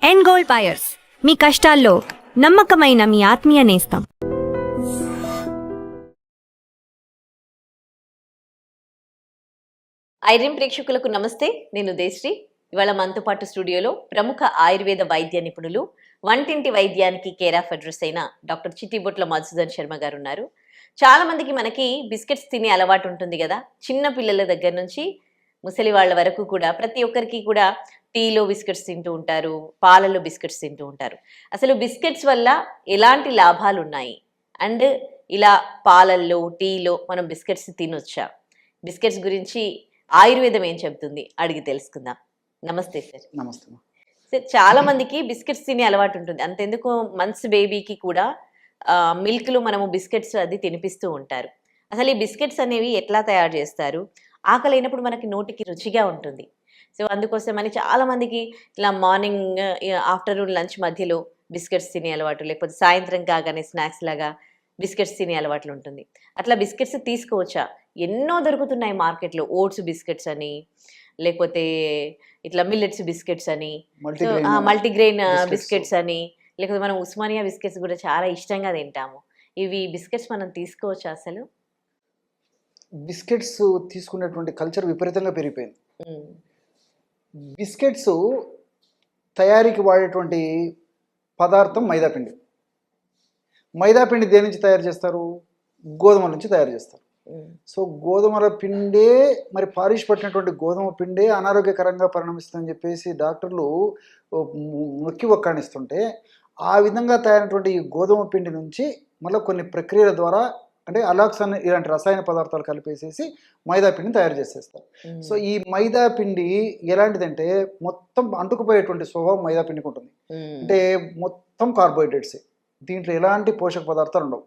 End gold buyers, మీ కష్టాల్లో నమ్మకమైన మీ ఆత్మీయ నేస్తం. ఐడ్రీమ్ ప్రేక్షకులకు నమస్తే. నేను దేశ్రీ. ఇవాళ మనతో పాటు స్టూడియోలో ప్రముఖ ఆయుర్వేద వైద్య నిపుణులు, వంటింటి వైద్యానికి కేర్ ఆఫ్ అడ్రస్ అయిన డాక్టర్ చిట్టిబొట్ల మధుసూదన్ శర్మ గారు ఉన్నారు. చాలా మందికి మనకి బిస్కెట్స్ తినే అలవాటు ఉంటుంది కదా. చిన్న పిల్లల దగ్గర నుంచి ముసలి వాళ్ళ వరకు కూడా ప్రతి ఒక్కరికి కూడా టీలో బిస్కెట్స్ తింటూ ఉంటారు, పాలలో బిస్కెట్స్ తింటూ ఉంటారు. అసలు బిస్కెట్స్ వల్ల ఎలాంటి లాభాలు ఉన్నాయి, అండ్ ఇలా పాలల్లో టీలో మనం బిస్కెట్స్ తినొచ్చా, బిస్కెట్స్ గురించి ఆయుర్వేదం ఏం చెబుతుంది అడిగి తెలుసుకుందాం. నమస్తే సార్. నమస్తే సార్, చాలా మందికి బిస్కెట్స్ తినే అలవాటు ఉంటుంది. అంతెందుకు మంత్స్ బేబీకి కూడా మిల్క్లో మనము బిస్కెట్స్ అది తినిపిస్తూ ఉంటారు. అసలు ఈ బిస్కెట్స్ అనేవి ఎట్లా తయారు చేస్తారు? ఆకలి అయినప్పుడు మనకి నోటికి రుచిగా ఉంటుంది. సో అందుకోసమని చాలా మందికి ఇలా మార్నింగ్, ఆఫ్టర్నూన్, లంచ్ మధ్యలో బిస్కెట్స్ తినే అలవాటు, లేకపోతే సాయంత్రం కాగానే స్నాక్స్ లాగా బిస్కెట్స్ తినే అలవాట్లు ఉంటుంది. అట్లా బిస్కెట్స్ తీసుకోవచ్చా? ఎన్నో దొరుకుతున్నాయి మార్కెట్లో. ఓట్స్ బిస్కెట్స్ అని, లేకపోతే ఇట్లా మిల్లెట్స్ బిస్కెట్స్ అని, మల్టీగ్రెయిన్ బిస్కెట్స్ అని, లేకపోతే మనం ఉస్మానియా బిస్కెట్స్ కూడా చాలా ఇష్టంగా తింటాము. ఇవి బిస్కెట్స్ మనం తీసుకోవచ్చా అసలు? బిస్కెట్స్ తీసుకునేటువంటి కల్చర్ విపరీతంగా పెరిగిపోయింది. బిస్కెట్స్ తయారీకి వాడేటువంటి పదార్థం మైదాపిండి. మైదాపిండి దేని నుంచి తయారు చేస్తారు? గోధుమల నుంచి తయారు చేస్తారు. సో గోధుమల పిండే, మరి పాలిష్ పట్టినటువంటి గోధుమ పిండే అనారోగ్యకరంగా పరిణమిస్తుందని చెప్పేసి డాక్టర్లు నొక్కి ఒక్కాణిస్తుంటే, ఆ విధంగా తయారైనటువంటి ఈ గోధుమ పిండి నుంచి మళ్ళీ కొన్ని ప్రక్రియల ద్వారా, అంటే అలాక్సన్ ఇలాంటి రసాయన పదార్థాలు కలిపేసేసి మైదా పిండిని తయారు చేసేస్తారు. సో ఈ మైదా పిండి ఎలాంటిదంటే మొత్తం అంటుకుపోయేటువంటి స్వభావం మైదా పిండికి ఉంటుంది. అంటే మొత్తం కార్బోహైడ్రేట్సే, దీంట్లో ఎలాంటి పోషక పదార్థాలు ఉండవు.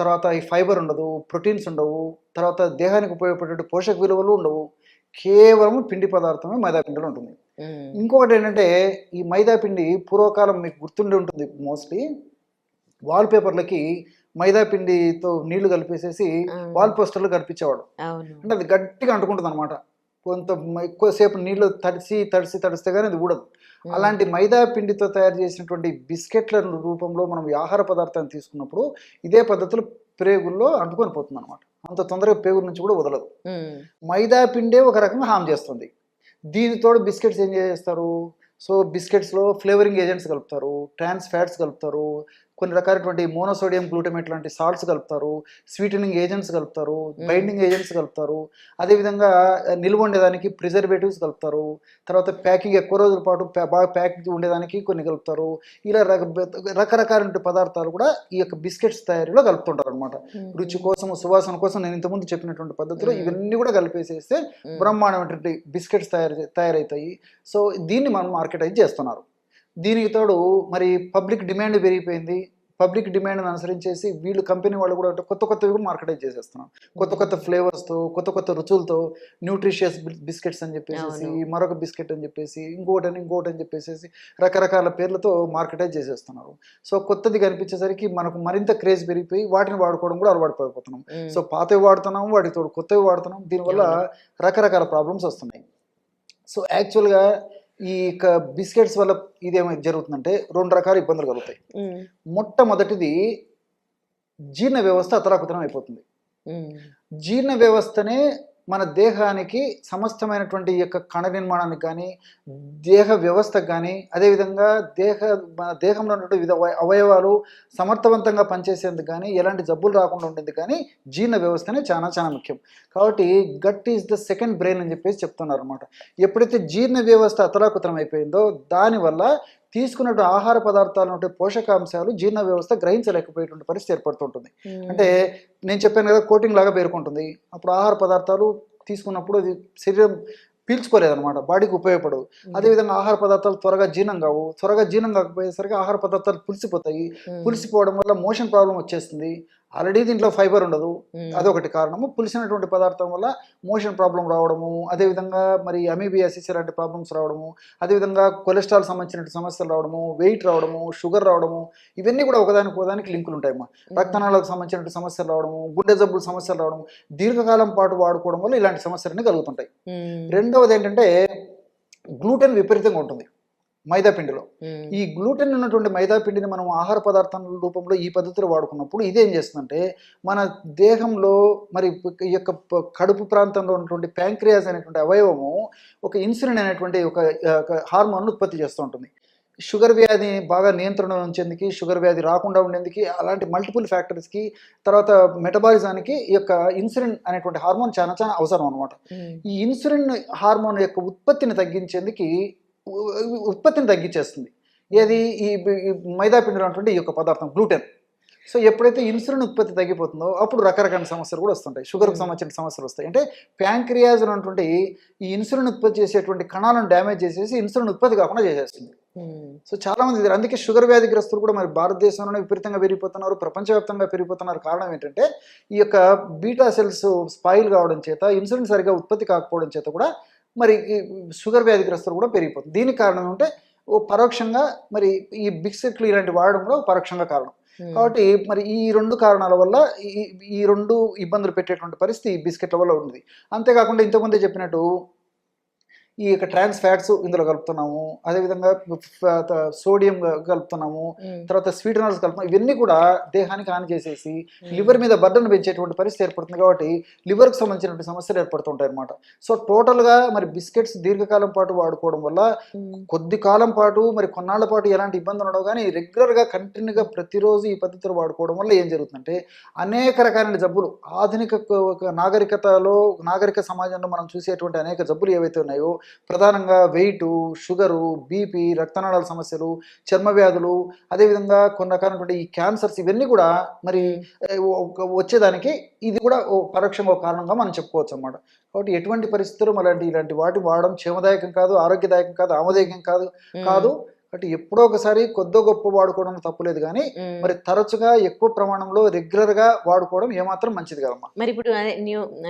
తర్వాత ఈ ఫైబర్ ఉండదు, ప్రోటీన్స్ ఉండవు, తర్వాత దేహానికి ఉపయోగపడే పోషక విలువలు ఉండవు. కేవలం పిండి పదార్థమే మైదా పిండిలో ఉంటుంది. ఇంకొకటి ఏంటంటే, ఈ మైదా పిండి పూర్వకాలం మీకు గుర్తుండి ఉంటుంది, మోస్ట్లీ వాల్పేపర్లకి మైదా పిండితో నీళ్లు కలిపేసేసి వాల్ పోస్టర్లు కనిపించేవాడు. అంటే అది గట్టిగా అంటుకుంటుంది అనమాట. కొంత ఎక్కువసేపు నీళ్లు తడిస్తే కానీ అది ఊడదు. అలాంటి మైదా పిండితో తయారు చేసినటువంటి బిస్కెట్ల రూపంలో మనం ఆహార పదార్థాన్ని తీసుకున్నప్పుడు ఇదే పద్ధతులు ప్రేగుల్లో అంటుకొని పోతుంది అనమాట. అంత తొందరగా ప్రేగుల నుంచి కూడా వదలదు. మైదా పిండే ఒక రకంగా హామ్ చేస్తుంది. దీనితో బిస్కెట్స్ ఏం చేస్తారు? సో బిస్కెట్స్లో ఫ్లేవరింగ్ ఏజెంట్స్ కలుపుతారు, ట్రాన్స్ ఫ్యాట్స్ కలుపుతారు, కొన్ని రకాలైనటువంటి మోనోసోడియం గ్లూటమేట్ లాంటి సాల్ట్స్ కలుపుతారు, స్వీటనింగ్ ఏజెంట్స్ కలుపుతారు, బైండింగ్ ఏజెంట్స్ కలుపుతారు. అదేవిధంగా నిల్వ ఉండేదానికి ప్రిజర్వేటివ్స్ కలుపుతారు. తర్వాత ప్యాకింగ్ ఎక్కువ రోజుల పాటు బాగా ప్యాకింగ్ ఉండేదానికి కొన్ని కలుపుతారు. ఇలా రకరకాల పదార్థాలు కూడా ఈ యొక్క బిస్కెట్స్ తయారీలో కలుపుతుంటారు అనమాట. రుచి కోసం, సువాసన కోసం నేను ఇంతకుముందు చెప్పినటువంటి పద్ధతిలో ఇవన్నీ కూడా కలిపేసేస్తే బ్రహ్మాండమైనటువంటి బిస్కెట్స్ తయారవుతాయి. సో దీన్ని మనం మార్కెటైజ్ చేస్తున్నారు. దీనికి తోడు మరి పబ్లిక్ డిమాండ్ పెరిగిపోయింది. పబ్లిక్ డిమాండ్ని అనుసరించేసి వీళ్ళు కంపెనీ వాళ్ళు కూడా కొత్తవి కూడా మార్కెటైజ్ చేసేస్తున్నారు. కొత్త ఫ్లేవర్స్తో, కొత్త రుచులతో, న్యూట్రిషియస్ బిస్కెట్స్ అని చెప్పేసి, మరొక బిస్కెట్ అని చెప్పేసి, ఇంకోటి అని చెప్పేసి రకరకాల పేర్లతో మార్కెటైజ్ చేసేస్తున్నారు. సో కొత్తది కనిపించేసరికి మనకు మరింత క్రేజ్ పెరిగిపోయి వాటిని వాడుకోవడం కూడా అలవాటు పడిపోతున్నాం. సో పాతవి వాడుతున్నాం, వాటికి తోడు కొత్తవి వాడుతున్నాం. దీనివల్ల రకరకాల ప్రాబ్లమ్స్ వస్తున్నాయి. సో యాక్చువల్గా ఈ బిస్కెట్స్ వల్ల ఇదేమో జరుగుతుందంటే 2 రకాల ఇబ్బందులు కలుగుతాయి. మొట్టమొదటిది, జీర్ణ వ్యవస్థ అతలాకుతలం అయిపోతుంది. జీర్ణ వ్యవస్థనే మన దేహానికి సమస్తమైనటువంటి యొక్క కణ నిర్మాణానికి కానీ, దేహ వ్యవస్థకు కానీ, అదేవిధంగా మన దేహంలో ఉన్నటువంటి వివిధ అవయవాలు సమర్థవంతంగా పనిచేసేందుకు కానీ, ఎలాంటి జబ్బులు రాకుండా ఉండేది కానీ జీర్ణ వ్యవస్థనే చాలా ముఖ్యం. కాబట్టి gut is the second brain అని చెప్పేసి చెప్తున్నారు అనమాట. ఎప్పుడైతే జీర్ణ వ్యవస్థ అతలాకుతలం అయిపోయిందో, దానివల్ల తీసుకున్నట్టు ఆహార పదార్థాలు ఉంటే పోషకాంశాలు జీర్ణ వ్యవస్థ గ్రహించలేకపోయేటువంటి పరిస్థితి ఏర్పడుతుంటుంది. అంటే నేను చెప్పాను కదా, కోటింగ్ లాగా పేరుకుంటుంది. అప్పుడు ఆహార పదార్థాలు తీసుకున్నప్పుడు అది శరీరం పీల్చుకోలేదన్నమాట, బాడీకి ఉపయోగపడదు. అదేవిధంగా ఆహార పదార్థాలు త్వరగా జీర్ణం కాకపోయేసరికి ఆహార పదార్థాలు పులిసిపోతాయి. పులిసిపోవడం వల్ల మోషన్ ప్రాబ్లం వచ్చేస్తుంది. ఆల్రెడీ దీంట్లో ఫైబర్ ఉండదు, అదొకటి కారణము. పులిసినటువంటి పదార్థం వల్ల మోషన్ ప్రాబ్లం రావడము, అదేవిధంగా మరి అమీబియాసిస్ లాంటి ప్రాబ్లమ్స్ రావడము, అదేవిధంగా కొలెస్ట్రాల్ సంబంధించిన సమస్యలు రావడము, వెయిట్ రావడము, షుగర్ రావడము, ఇవన్నీ కూడా ఒకదానికి లింకులు ఉంటాయమ్మా. రక్తనాళాలకు సంబంధించిన సమస్యలు రావడము, గుండె జబ్బులు సమస్యలు రావడము, దీర్ఘకాలం పాటు వాడుకోవడం వల్ల ఇలాంటి సమస్యలన్నీ కలుగుతుంటాయి. రెండవది ఏంటంటే, గ్లూటెన్ విపరీతంగా ఉంటుంది. మైదా పిండిలో. ఈ గ్లూటెన్ ఉన్నటువంటి మైదా పిండిని మనం ఆహార పదార్థాల రూపంలో ఈ పద్ధతిలో వాడుకున్నప్పుడు ఇదేం చేస్తుందంటే మన దేహంలో మరి ఈ యొక్క కడుపు ప్రాంతంలో ఉన్నటువంటి ప్యాంక్రియాస్ అనేటువంటి అవయవము ఒక ఇన్సులిన్ అనేటువంటి ఒక హార్మోన్ ఉత్పత్తి చేస్తూ ఉంటుంది. షుగర్ వ్యాధి బాగా నియంత్రణ ఉంచేందుకు, షుగర్ వ్యాధి రాకుండా ఉండేందుకు, అలాంటి మల్టిపుల్ ఫ్యాక్టర్స్కి, తర్వాత మెటబాలిజానికి ఈ యొక్క ఇన్సులిన్ అనేటువంటి హార్మోన్ చాలా చాలా అవసరం అనమాట. ఈ ఇన్సులిన్ హార్మోన్ యొక్క ఉత్పత్తిని తగ్గించేస్తుంది ఏది ఈ మైదా పిండిలో ఉన్నటువంటి ఈ యొక్క పదార్థం గ్లూటెన్. సో ఎప్పుడైతే ఇన్సులిన్ ఉత్పత్తి తగ్గిపోతుందో అప్పుడు రకరకాల సమస్యలు కూడా వస్తుంటాయి, షుగర్కి సంబంధించిన సమస్యలు వస్తాయి. అంటే ప్యాంక్రియాస్ ఉన్నటువంటి ఈ ఇన్సులిన్ ఉత్పత్తి చేసేటువంటి కణాలను డ్యామేజ్ చేసేసి ఇన్సులిన్ ఉత్పత్తి కాకుండా చేసేస్తుంది. సో చాలా మంది అందుకే షుగర్ వ్యాధిగ్రస్తులు కూడా మరి భారతదేశంలోనే విపరీతంగా పెరిగిపోతున్నారు, ప్రపంచవ్యాప్తంగా పెరిగిపోతున్నారు. కారణం ఏంటంటే ఈ యొక్క బీటా సెల్స్ స్పాయిల్ కావడం చేత, ఇన్సులిన్ సరిగా ఉత్పత్తి కాకపోవడం చేత కూడా మరి షుగర్ వ్యాధిగ్రస్తులు కూడా పెరిగిపోతుంది. దీనికి కారణం అంటే పరోక్షంగా మరి ఈ బిస్కెట్లు ఇలాంటి వాడడం కూడా పరోక్షంగా కారణం. కాబట్టి మరి ఈ రెండు కారణాల వల్ల ఈ రెండు ఇబ్బందులు పెట్టేటువంటి పరిస్థితి ఈ బిస్కెట్ల వల్ల ఉంది. అంతేకాకుండా ఇంతకుముందే చెప్పినట్టు ఈ యొక్క ట్రాన్స్ ఫ్యాట్స్ ఇందులో కలుపుతున్నాము, అదేవిధంగా సోడియం కలుపుతున్నాము, తర్వాత స్వీటనర్స్ కలుపుతున్నాం. ఇవన్నీ కూడా దేహానికి హాని చేసేసి లివర్ మీద బర్డన్ పెంచేటువంటి పరిస్థితి ఏర్పడుతుంది. కాబట్టి లివర్కి సంబంధించినటువంటి సమస్యలు ఏర్పడుతుంటాయి అన్నమాట. సో టోటల్గా మరి బిస్కెట్స్ దీర్ఘకాలం పాటు వాడుకోవడం వల్ల కొద్ది కాలం పాటు మరి కొన్నాళ్ల పాటు ఎలాంటి ఇబ్బంది ఉండవు, కానీ రెగ్యులర్గా కంటిన్యూగా ప్రతిరోజు ఈ పద్ధతిలో వాడుకోవడం వల్ల ఏం జరుగుతుందంటే అనేక రకాలైన జబ్బులు, ఆధునిక నాగరిక సమాజంలో మనం చూసేటువంటి అనేక జబ్బులు ఏవైతే ఉన్నాయో, ప్రధానంగా వెయిట్, షుగరు, బీపీ, రక్తనాళాల సమస్యలు, చర్మ వ్యాధులు, అదేవిధంగా కొన్ని రకాలైనటువంటి ఈ క్యాన్సర్స్, ఇవన్నీ కూడా మరి వచ్చేదానికి ఇది కూడా పరోక్షంగా ఒక కారణంగా మనం చెప్పుకోవచ్చు అన్నమాట. కాబట్టి ఎటువంటి పరిస్థితుల్లో ఇలాంటి వాటి వాడడం క్షేమదాయకం కాదు, ఆరోగ్యదాయకం కాదు, ఆమోదయోగ్యం కాదు. కాబట్టి ఎప్పుడో ఒకసారి కొద్దో గొప్ప వాడుకోవడం తప్పులేదు, కానీ మరి తరచుగా ఎక్కువ ప్రమాణంలో రెగ్యులర్ గా వాడుకోవడం ఏమాత్రం మంచిది కదమ్మా. మరి ఇప్పుడు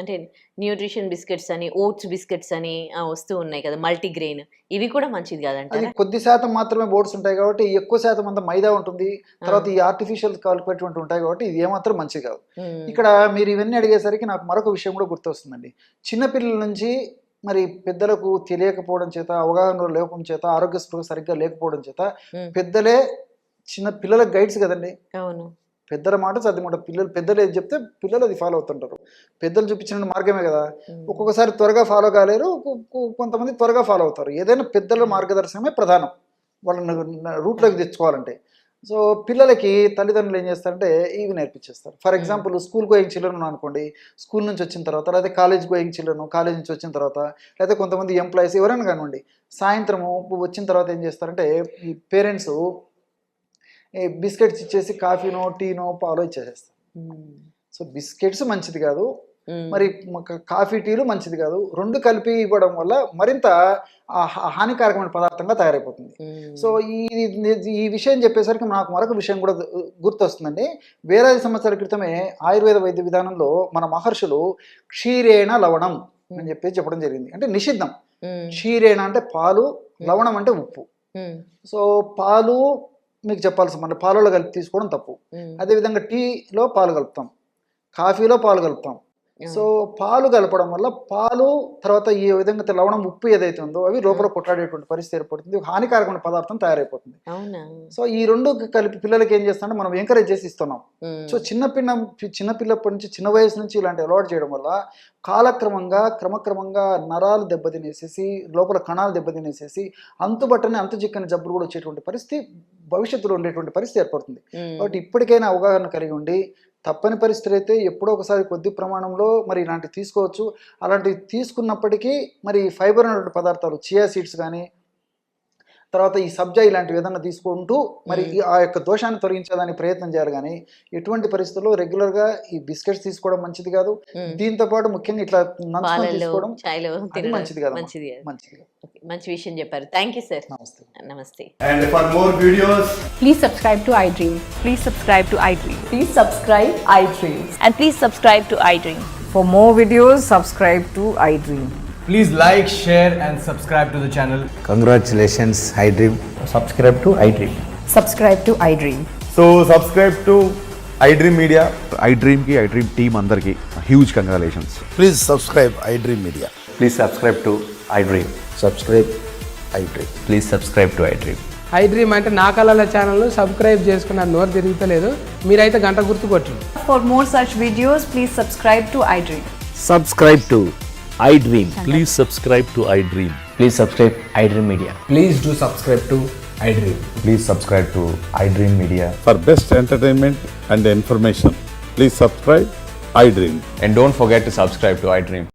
అంటే న్యూట్రిషన్ బిస్కెట్స్ అని, ఓట్స్ బిస్కెట్స్ అని వస్తూ ఉన్నాయి కదా, మల్టీగ్రెయిన్, ఇవి కూడా మంచిది కాదంటే? అది కొద్ది శాతం మాత్రమే ఓట్స్ ఉంటాయి కాబట్టి, ఎక్కువ శాతం అంతా మైదా ఉంటుంది, తర్వాత ఈ ఆర్టిఫిషియల్ కలిపేటువంటి ఉంటాయి కాబట్టి ఇది ఏమాత్రం మంచిది కాదు. ఇక్కడ మీరు ఇవన్నీ అడిగేసరికి నాకు మరొక విషయం కూడా గుర్తొస్తుందండి. చిన్నపిల్లల నుంచి మరి పెద్దలకు తెలియకపోవడం చేత, అవగాహన లేకపోవడం చేత, ఆరోగ్య స్పృహ సరిగ్గా లేకపోవడం చేత పెద్దలే చిన్న పిల్లలకు గైడ్స్ కదండి. అవును, పెద్దల మాట చదిమాట పెద్దలు ఏది చెప్తే పిల్లలు అది ఫాలో అవుతుంటారు. పెద్దలు చూపించిన మార్గమే కదా. ఒక్కొక్కసారి త్వరగా ఫాలో కాలేరు, కొంతమంది త్వరగా ఫాలో అవుతారు. ఏదైనా పెద్దల మార్గదర్శనమే ప్రధానం వాళ్ళని రూట్లోకి తెచ్చుకోవాలంటే. సో పిల్లలకి తల్లిదండ్రులు ఏం చేస్తారంటే ఇవి నేర్పించేస్తారు. For example school going children అనుకోండి, స్కూల్ నుంచి వచ్చిన తర్వాత, లేదా కాలేజ్ గోయింగ్ చిల్డ్రన్ కాలేజ్ నుంచి వచ్చిన తర్వాత, లేదా కొంతమంది ఎంప్లాయీస్ ఎవరైనా కానివ్వండి, సాయంత్రము వచ్చిన తర్వాత ఏం చేస్తారంటే ఈ పేరెంట్స్ బిస్కెట్స్ ఇచ్చేసి కాఫీనో టీనో పాలో ఇచ్చేసేస్తారు. సో బిస్కెట్స్ మంచిది కాదు, మరి కాఫీ టీలు మంచిది కాదు. రెండు కలిపి ఇవ్వడం వల్ల మరింత హానికారకమైన పదార్థంగా తయారైపోతుంది. సో ఈ విషయం చెప్పేసరికి నాకు మరొక విషయం కూడా గుర్తొస్తుందండి. వేలాది సంవత్సరాల క్రితమే ఆయుర్వేద వైద్య విధానంలో మన మహర్షులు క్షీరేణ లవణం అని చెప్పడం జరిగింది. అంటే నిషిద్ధం. క్షీరేణ అంటే పాలు, లవణం అంటే ఉప్పు. సో పాలు మీకు చెప్పాల్సి మన పాలలో కలిపి తీసుకోవడం తప్పు. అదేవిధంగా టీలో పాలు కలుపుతాం, కాఫీలో పాలు కలుపుతాం. సో పాలు కలపడం వల్ల పాలు తర్వాత ఈ విధంగా లవణం, ఉప్పు ఏదైతే ఉందో అవి లోపల కొట్లాడేటువంటి పరిస్థితి ఏర్పడుతుంది, హానికారకమైన పదార్థం తయారైపోతుంది. సో ఈ రెండు కలిపి పిల్లలకి ఏం చేస్తామంటే మనం ఎంకరేజ్ చేసి ఇస్తున్నాం. సో చిన్నపిల్లప్పటి నుంచి, చిన్న వయసు నుంచి ఇలాంటి అలవాటు చేయడం వల్ల క్రమక్రమంగా నరాలు దెబ్బతినేసేసి, లోపల కణాలు దెబ్బతినేసేసి అంతు చిక్కని జబ్బులు కూడా వచ్చేటువంటి పరిస్థితి భవిష్యత్తులో ఉండేటువంటి పరిస్థితి ఏర్పడుతుంది. కాబట్టి ఇప్పటికైనా అవగాహన కలిగి ఉండి తప్పని పరిస్థితులు అయితే ఎప్పుడో ఒకసారి కొద్ది ప్రమాణంలో మరి ఇలాంటివి తీసుకోవచ్చు. అలాంటివి తీసుకున్నప్పటికీ మరి ఫైబర్ అనేటువంటి పదార్థాలు, చియా సీడ్స్ కానీ, తర్వాత ఈ సబ్జా ఇలాంటివి ఏదన్నా తీసుకుంటూ మరి ఆ యొక్క దోషాన్ని తొలగించేదానికి ప్రయత్నం చేయాలి. కానీ ఎటువంటి పరిస్థితుల్లో రెగ్యులర్గా ఈ బిస్కెట్స్ తీసుకోవడం మంచిది కాదు. దీంతో పాటు ముఖ్యంగా ఇట్లా తీసుకోవడం మంచిది కాదు. మంచి విషయం చెప్పారు. Thank you sir. నమస్తే. And for more videos, please subscribe to iDream. Please subscribe to iDream. Please subscribe iDream. And please subscribe to iDream. For more videos, subscribe to iDream. please like, share and subscribe to the channel. Congratulations, iDream. Subscribe to iDream. Subscribe to iDream. So subscribe to iDream Media. iDream ki iDream team andarki huge congratulations. Please subscribe iDream Media. Please subscribe to iDream. Subscribe iDream. Please subscribe to iDream. I dream అంటే నా కళల ఛానల్ను subscribe చేసుకున్న నోరు తిరుగుతలేదు, మీరైతే గంట గుర్తు కొట్టండి. For more such videos, please subscribe to iDream. Subscribe to iDream. Please subscribe to iDream. Please subscribe iDream Media. Please do subscribe to I dream. Please subscribe to iDream Media. For best entertainment and information, please subscribe iDream. And don't forget to subscribe to iDream.